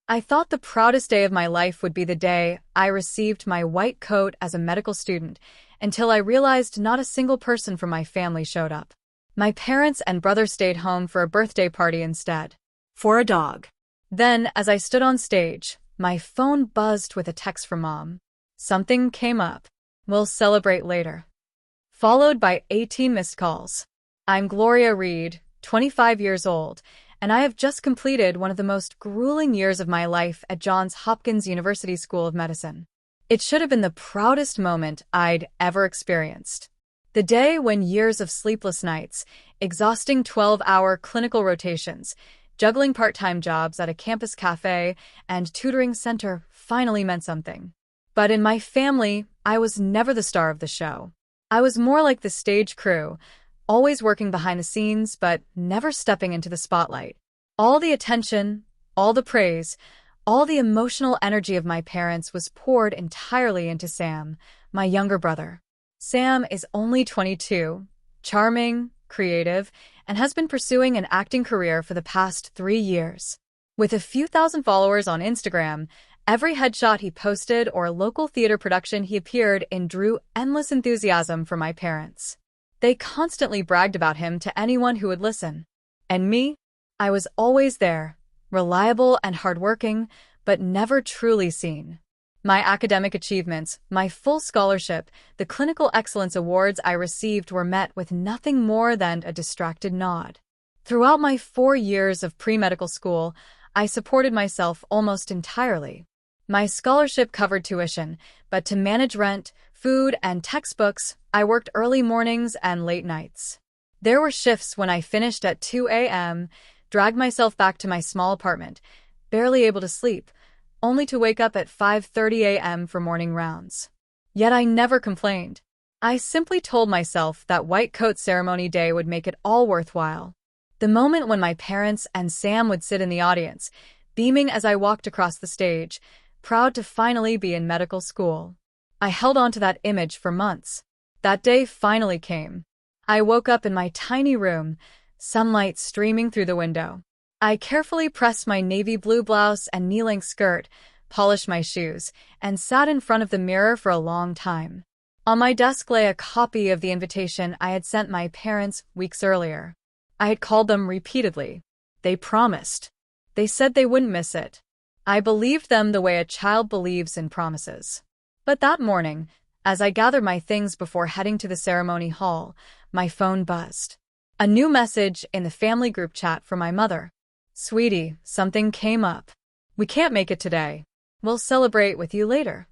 I thought the proudest day of my life would be the day I received my white coat as a medical student, until I realized not a single person from my family showed up. My parents and brother stayed home for a birthday party instead. For a dog. Then, as I stood on stage, my phone buzzed with a text from Mom. Something came up. We'll celebrate later. Followed by 18 missed calls. I'm Gloria Reed, 25 years old, and I have just completed one of the most grueling years of my life at Johns Hopkins University School of Medicine. It should have been the proudest moment I'd ever experienced. The day when years of sleepless nights, exhausting 12-hour clinical rotations, juggling part-time jobs at a campus cafe, and tutoring center finally meant something. But in my family, I was never the star of the show. I was more like the stage crew, always working behind the scenes but never stepping into the spotlight. All the attention, all the praise, all the emotional energy of my parents was poured entirely into Sam, my younger brother. Sam is only 22, charming, creative, and has been pursuing an acting career for the past 3 years. With a few thousand followers on Instagram, every headshot he posted or local theater production he appeared in drew endless enthusiasm from my parents. They constantly bragged about him to anyone who would listen. And me? I was always there, reliable and hardworking, but never truly seen. My academic achievements, my full scholarship, the clinical excellence awards I received were met with nothing more than a distracted nod. Throughout my 4 years of pre-medical school, I supported myself almost entirely. My scholarship covered tuition, but to manage rent, food, and textbooks, I worked early mornings and late nights. There were shifts when I finished at 2 a.m., dragged myself back to my small apartment, barely able to sleep, only to wake up at 5:30 a.m. for morning rounds. Yet I never complained. I simply told myself that white coat ceremony day would make it all worthwhile. The moment when my parents and Sam would sit in the audience, beaming as I walked across the stage, proud to finally be in medical school. I held on to that image for months. That day finally came. I woke up in my tiny room, sunlight streaming through the window. I carefully pressed my navy blue blouse and knee-length skirt, polished my shoes, and sat in front of the mirror for a long time. On my desk lay a copy of the invitation I had sent my parents weeks earlier. I had called them repeatedly. They promised. They said they wouldn't miss it. I believed them the way a child believes in promises. But that morning, as I gathered my things before heading to the ceremony hall, my phone buzzed. A new message in the family group chat from my mother. "Sweetie, something came up. We can't make it today. We'll celebrate with you later."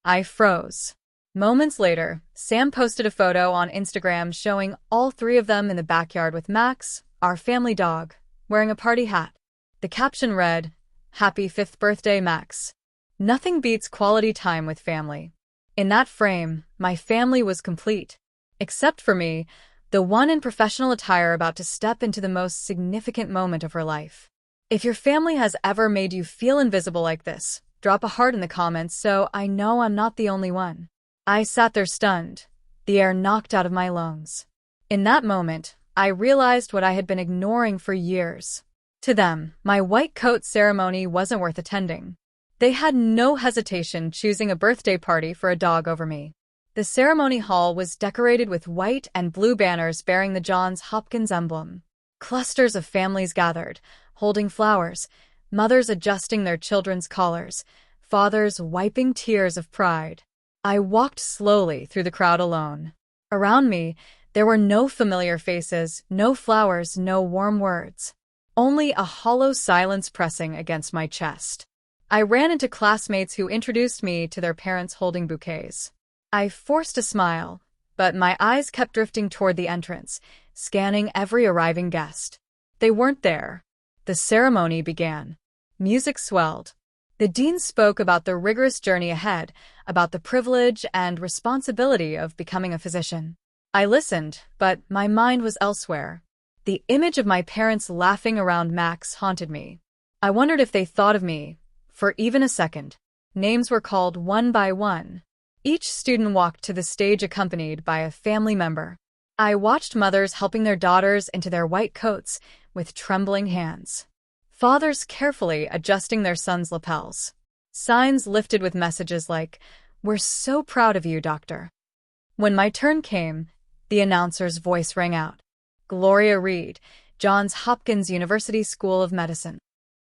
I froze. Moments later, Sam posted a photo on Instagram showing all 3 of them in the backyard with Max, our family dog, wearing a party hat. The caption read, "Happy 5th birthday, Max." Nothing beats quality time with family. In that frame, my family was complete. Except for me, the one in professional attire about to step into the most significant moment of her life. If your family has ever made you feel invisible like this, drop a heart in the comments so I know I'm not the only one. I sat there stunned, the air knocked out of my lungs. In that moment, I realized what I had been ignoring for years. To them, my white coat ceremony wasn't worth attending. They had no hesitation choosing a birthday party for a dog over me. The ceremony hall was decorated with white and blue banners bearing the Johns Hopkins emblem. Clusters of families gathered, holding flowers, mothers adjusting their children's collars, fathers wiping tears of pride. I walked slowly through the crowd alone. Around me, there were no familiar faces, no flowers, no warm words. Only a hollow silence pressing against my chest. I ran into classmates who introduced me to their parents holding bouquets. I forced a smile, but my eyes kept drifting toward the entrance, scanning every arriving guest. They weren't there. The ceremony began. Music swelled. The dean spoke about the rigorous journey ahead, about the privilege and responsibility of becoming a physician. I listened, but my mind was elsewhere. The image of my parents laughing around Max haunted me. I wondered if they thought of me, for even a second. Names were called one by one. Each student walked to the stage accompanied by a family member. I watched mothers helping their daughters into their white coats with trembling hands. fathers carefully adjusting their sons' lapels. Signs lifted with messages like, "We're so proud of you, doctor." When my turn came, the announcer's voice rang out. Gloria Reed, Johns Hopkins University School of Medicine.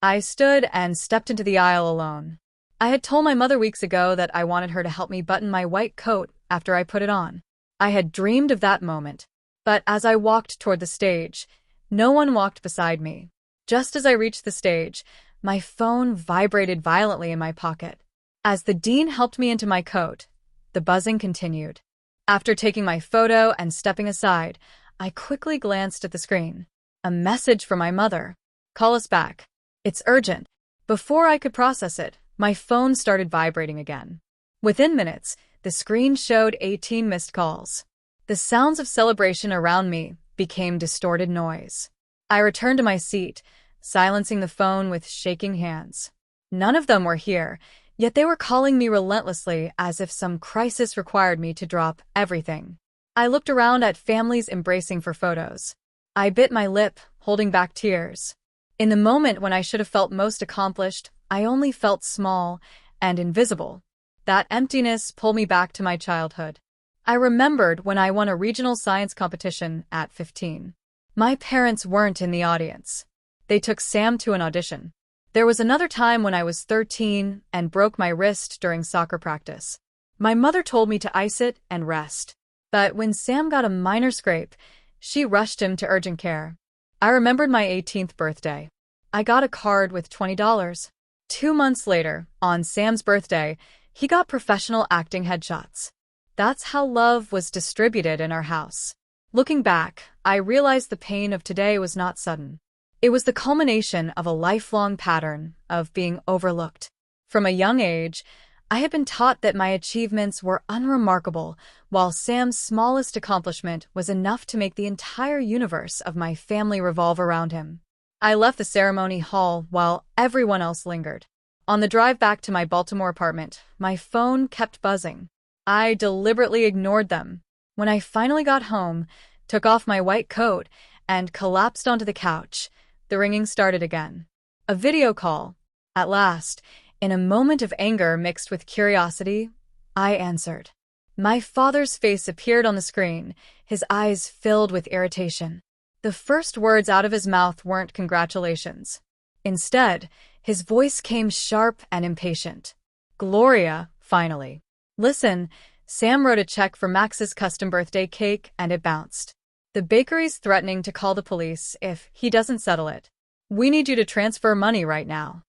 I stood and stepped into the aisle alone. I had told my mother weeks ago that I wanted her to help me button my white coat after I put it on. I had dreamed of that moment. But as I walked toward the stage, no one walked beside me. Just as I reached the stage, my phone vibrated violently in my pocket. As the dean helped me into my coat, the buzzing continued. After taking my photo and stepping aside, I quickly glanced at the screen. A message from my mother. "Call us back. It's urgent." Before I could process it, my phone started vibrating again. Within minutes, the screen showed 18 missed calls. The sounds of celebration around me became distorted noise. I returned to my seat, silencing the phone with shaking hands. None of them were here, yet they were calling me relentlessly as if some crisis required me to drop everything. I looked around at families embracing for photos. I bit my lip, holding back tears. In the moment when I should have felt most accomplished, I only felt small and invisible. That emptiness pulled me back to my childhood. I remembered when I won a regional science competition at 15. My parents weren't in the audience. They took Sam to an audition. There was another time when I was 13 and broke my wrist during soccer practice. My mother told me to ice it and rest. But when Sam got a minor scrape, she rushed him to urgent care. I remembered my 18th birthday. I got a card with $20. 2 months later, on Sam's birthday, he got professional acting headshots. That's how love was distributed in our house. Looking back, I realized the pain of today was not sudden. It was the culmination of a lifelong pattern of being overlooked. From a young age, I had been taught that my achievements were unremarkable, while Sam's smallest accomplishment was enough to make the entire universe of my family revolve around him. I left the ceremony hall while everyone else lingered. On the drive back to my Baltimore apartment, my phone kept buzzing. I deliberately ignored them. When I finally got home, took off my white coat, and collapsed onto the couch, the ringing started again. A video call. At last, in a moment of anger mixed with curiosity, I answered. My father's face appeared on the screen, his eyes filled with irritation. The first words out of his mouth weren't congratulations. Instead, his voice came sharp and impatient. "Gloria, finally. Listen, Sam wrote a check for Max's custom birthday cake and it bounced. The bakery's threatening to call the police if he doesn't settle it. We need you to transfer money right now."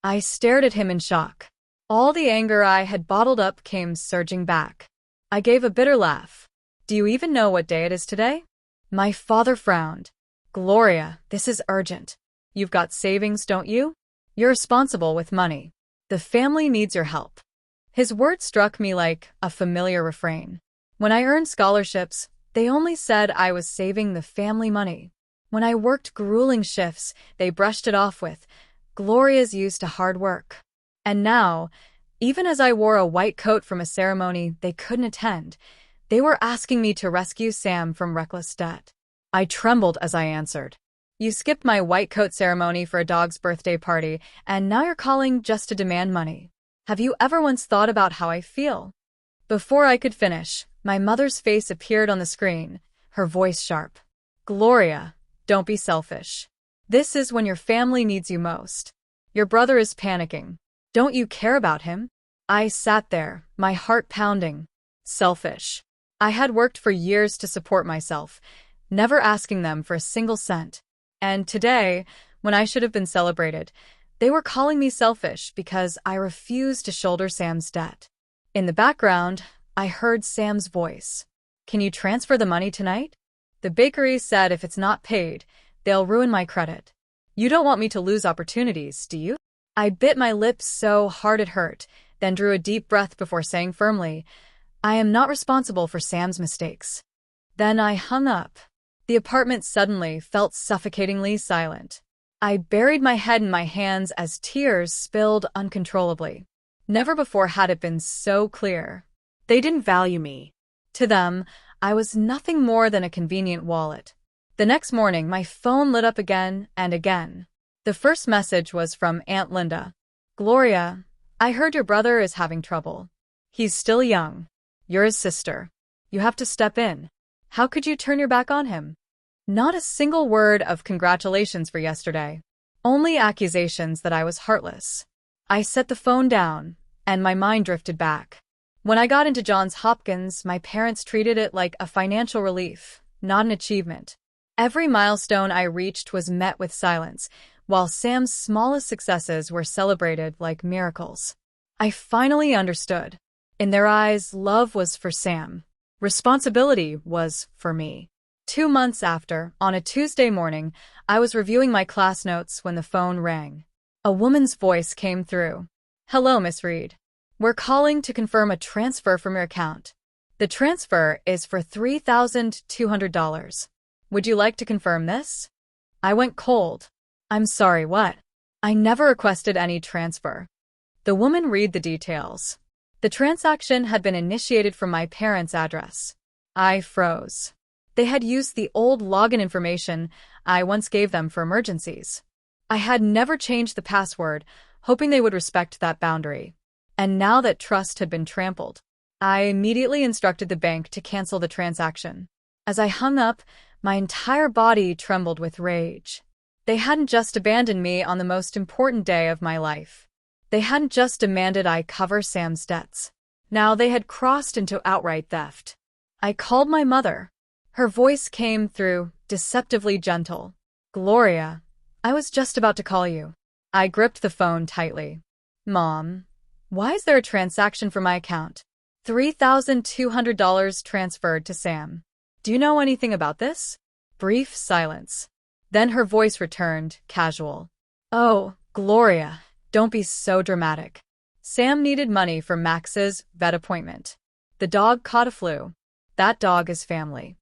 I stared at him in shock. All the anger I had bottled up came surging back. I gave a bitter laugh. "Do you even know what day it is today?" My father frowned. "Gloria, this is urgent. You've got savings, don't you? You're responsible with money. The family needs your help." His words struck me like a familiar refrain. When I earned scholarships, they only said I was saving the family money. When I worked grueling shifts, they brushed it off with, "Gloria's used to hard work." And now, even as I wore a white coat from a ceremony they couldn't attend, they were asking me to rescue Sam from reckless debt. I trembled as I answered. "You skipped my white coat ceremony for a dog's birthday party, and now you're calling just to demand money. Have you ever once thought about how I feel?" Before I could finish, my mother's face appeared on the screen, her voice sharp. "Gloria, don't be selfish. This is when your family needs you most. Your brother is panicking. Don't you care about him?" I sat there, my heart pounding. Selfish. I had worked for years to support myself, never asking them for a single cent. And today, when I should have been celebrated, they were calling me selfish because I refused to shoulder Sam's debt. In the background, I heard Sam's voice. "Can you transfer the money tonight? The bakery said if it's not paid, they'll ruin my credit. You don't want me to lose opportunities, do you?" I bit my lips so hard it hurt, then drew a deep breath before saying firmly, "I am not responsible for Sam's mistakes." Then I hung up. The apartment suddenly felt suffocatingly silent. I buried my head in my hands as tears spilled uncontrollably. Never before had it been so clear. They didn't value me. To them, I was nothing more than a convenient wallet. The next morning, my phone lit up again and again. The first message was from Aunt Linda. Gloria, I heard your brother is having trouble. He's still young. You're his sister. You have to step in. How could you turn your back on him? Not a single word of congratulations for yesterday. Only accusations that I was heartless. I set the phone down, and my mind drifted back. When I got into Johns Hopkins, my parents treated it like a financial relief, not an achievement. Every milestone I reached was met with silence, while Sam's smallest successes were celebrated like miracles. I finally understood. In their eyes, love was for Sam. Responsibility was for me. 2 months after, on a Tuesday morning, I was reviewing my class notes when the phone rang. A woman's voice came through. Hello, Miss Reed. We're calling to confirm a transfer from your account. The transfer is for $3,200. Would you like to confirm this? I went cold. I'm sorry, what? I never requested any transfer. The woman read the details. The transaction had been initiated from my parents' address. I froze. They had used the old login information I once gave them for emergencies. I had never changed the password, hoping they would respect that boundary. And now that trust had been trampled, I immediately instructed the bank to cancel the transaction. As I hung up, my entire body trembled with rage. They hadn't just abandoned me on the most important day of my life. They hadn't just demanded I cover Sam's debts. Now they had crossed into outright theft. I called my mother. Her voice came through, deceptively gentle. Gloria, I was just about to call you. I gripped the phone tightly. Mom, why is there a transaction from my account? $3,200 transferred to Sam. Do you know anything about this? Brief silence. Then her voice returned, casual. Oh, Gloria, don't be so dramatic. Sam needed money for Max's vet appointment. The dog caught a flu. That dog is family.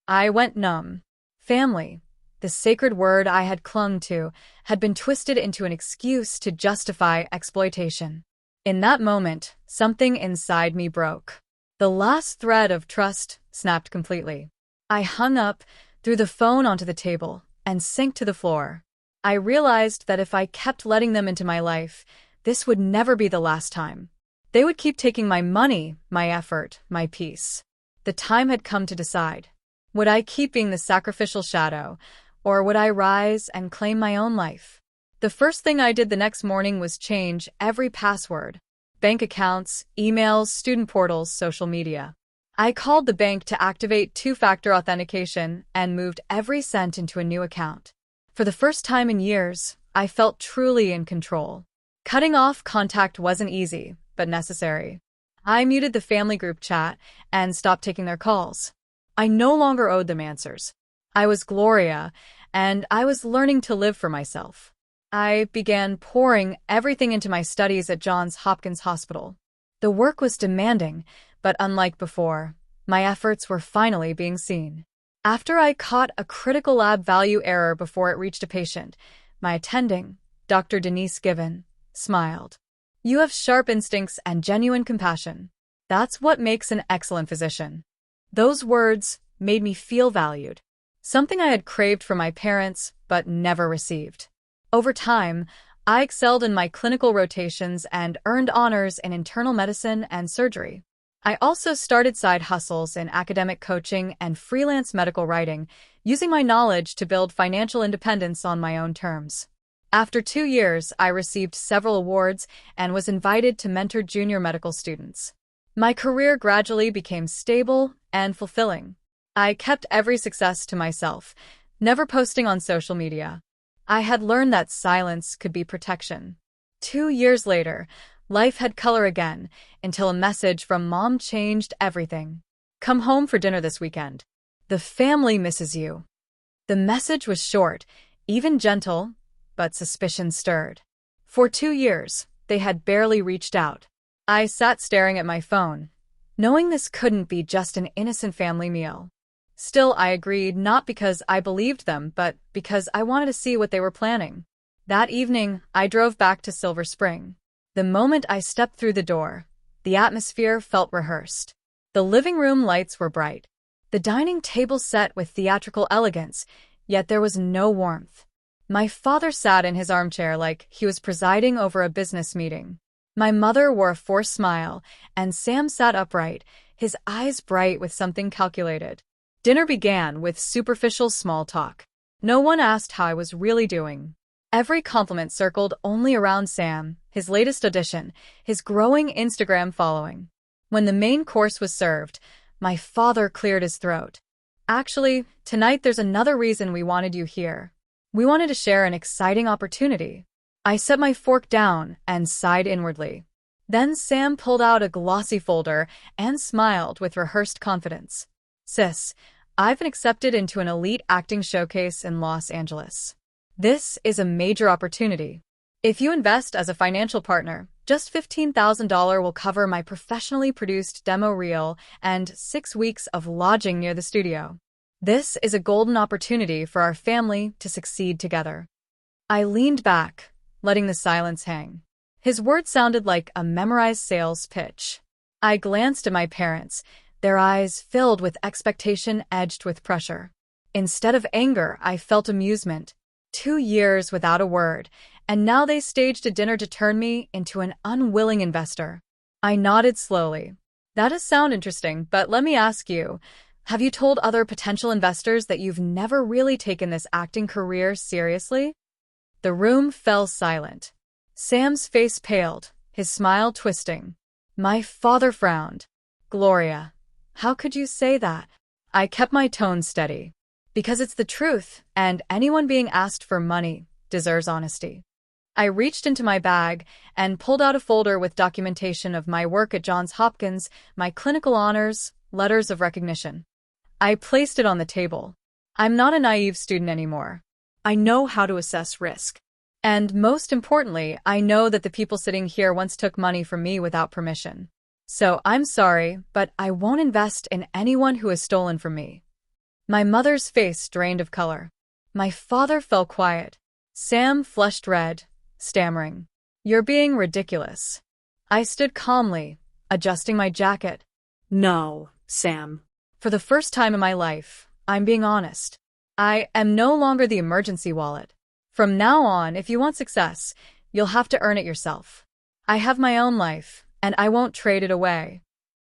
I went numb. Family, the sacred word I had clung to, had been twisted into an excuse to justify exploitation. In that moment, something inside me broke. The last thread of trust snapped completely. I hung up, threw the phone onto the table, and sank to the floor. I realized that if I kept letting them into my life, this would never be the last time. They would keep taking my money, my effort, my peace. The time had come to decide. Would I keep being the sacrificial shadow, or would I rise and claim my own life? The first thing I did the next morning was change every password. Bank accounts, emails, student portals, social media. I called the bank to activate two-factor authentication and moved every cent into a new account. For the first time in years, I felt truly in control. Cutting off contact wasn't easy, but necessary. I muted the family group chat and stopped taking their calls. I no longer owed them answers. I was Gloria, and I was learning to live for myself. I began pouring everything into my studies at Johns Hopkins Hospital. The work was demanding, but unlike before, my efforts were finally being seen. After I caught a critical lab value error before it reached a patient, my attending, Dr. Denise Given, smiled. You have sharp instincts and genuine compassion. That's what makes an excellent physician. Those words made me feel valued, something I had craved from my parents but never received. Over time, I excelled in my clinical rotations and earned honors in internal medicine and surgery. I also started side hustles in academic coaching and freelance medical writing, using my knowledge to build financial independence on my own terms. After 2 years, I received several awards and was invited to mentor junior medical students. My career gradually became stable and fulfilling. I kept every success to myself, never posting on social media. I had learned that silence could be protection. 2 years later, life had color again, until a message from Mom changed everything. Come home for dinner this weekend. The family misses you. The message was short, even gentle, but suspicion stirred. For 2 years, they had barely reached out. I sat staring at my phone, knowing this couldn't be just an innocent family meal. Still, I agreed, not because I believed them, but because I wanted to see what they were planning. That evening, I drove back to Silver Spring. The moment I stepped through the door, the atmosphere felt rehearsed. The living room lights were bright. The dining table set with theatrical elegance, yet there was no warmth. My father sat in his armchair like he was presiding over a business meeting. My mother wore a forced smile, and Sam sat upright, his eyes bright with something calculated. Dinner began with superficial small talk. No one asked how I was really doing. Every compliment circled only around Sam, his latest addition, his growing Instagram following. When the main course was served, my father cleared his throat. Actually, tonight there's another reason we wanted you here. We wanted to share an exciting opportunity. I set my fork down and sighed inwardly. Then Sam pulled out a glossy folder and smiled with rehearsed confidence. Sis, I've been accepted into an elite acting showcase in Los Angeles. This is a major opportunity. If you invest as a financial partner, just $15,000 will cover my professionally produced demo reel and 6 weeks of lodging near the studio. This is a golden opportunity for our family to succeed together. I leaned back, letting the silence hang. His words sounded like a memorized sales pitch. I glanced at my parents, their eyes filled with expectation edged with pressure. Instead of anger, I felt amusement. 2 years without a word, and now they staged a dinner to turn me into an unwilling investor. I nodded slowly. That does sound interesting, but let me ask you, have you told other potential investors that you've never really taken this acting career seriously? The room fell silent. Sam's face paled, his smile twisting. My father frowned. Gloria, how could you say that? I kept my tone steady. Because it's the truth, and anyone being asked for money deserves honesty. I reached into my bag and pulled out a folder with documentation of my work at Johns Hopkins, my clinical honors, letters of recognition. I placed it on the table. I'm not a naive student anymore. I know how to assess risk. And most importantly, I know that the people sitting here once took money from me without permission. So I'm sorry, but I won't invest in anyone who has stolen from me. My mother's face drained of color. My father fell quiet. Sam flushed red, stammering. You're being ridiculous. I stood calmly, adjusting my jacket. No, Sam. For the first time in my life, I'm being honest. I am no longer the emergency wallet. From now on, if you want success, you'll have to earn it yourself. I have my own life, and I won't trade it away.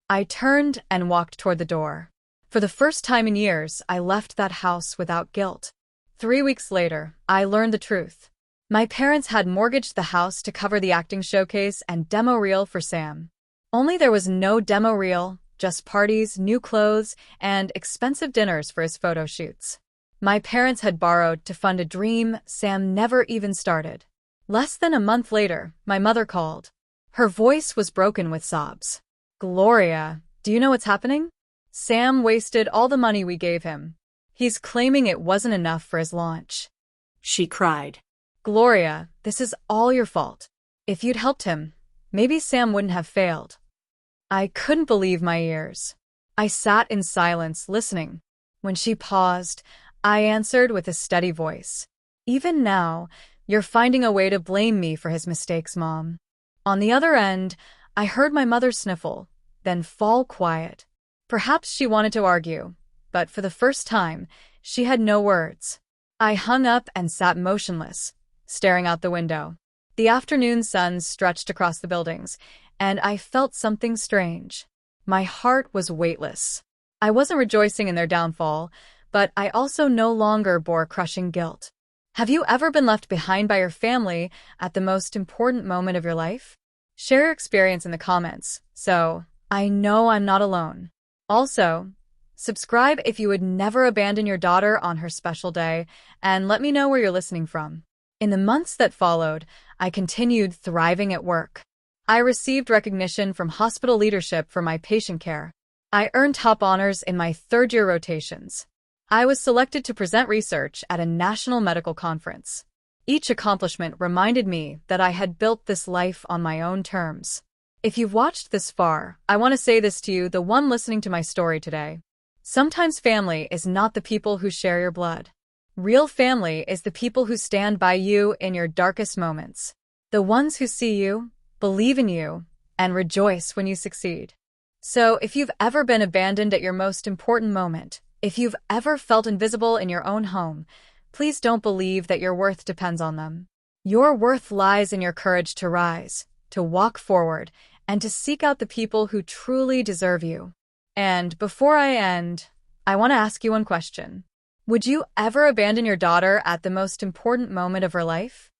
I turned and walked toward the door. For the first time in years, I left that house without guilt. 3 weeks later, I learned the truth. My parents had mortgaged the house to cover the acting showcase and demo reel for Sam. Only there was no demo reel, just parties, new clothes, and expensive dinners for his photo shoots. My parents had borrowed to fund a dream Sam never even started. Less than a month later, my mother called. Her voice was broken with sobs. Gloria, do you know what's happening? Sam wasted all the money we gave him. He's claiming it wasn't enough for his launch. She cried. Gloria, this is all your fault. If you'd helped him, maybe Sam wouldn't have failed. I couldn't believe my ears. I sat in silence, listening. When she paused, I answered with a steady voice. Even now, you're finding a way to blame me for his mistakes, Mom. On the other end, I heard my mother sniffle, then fall quiet. Perhaps she wanted to argue, but for the first time, she had no words. I hung up and sat motionless, staring out the window. The afternoon sun stretched across the buildings, and I felt something strange. My heart was weightless. I wasn't rejoicing in their downfall, but I also no longer bore crushing guilt. Have you ever been left behind by your family at the most important moment of your life? Share your experience in the comments, so I know I'm not alone. Also, subscribe if you would never abandon your daughter on her special day, and let me know where you're listening from. In the months that followed, I continued thriving at work. I received recognition from hospital leadership for my patient care. I earned top honors in my third-year rotations. I was selected to present research at a national medical conference. Each accomplishment reminded me that I had built this life on my own terms. If you've watched this far, I want to say this to you, the one listening to my story today. Sometimes family is not the people who share your blood. Real family is the people who stand by you in your darkest moments. The ones who see you, believe in you, and rejoice when you succeed. So if you've ever been abandoned at your most important moment, if you've ever felt invisible in your own home, Please don't believe that your worth depends on them. Your worth lies in your courage to rise, to walk forward, and to seek out the people who truly deserve you. And before I end, I want to ask you one question. Would you ever abandon your daughter at the most important moment of her life?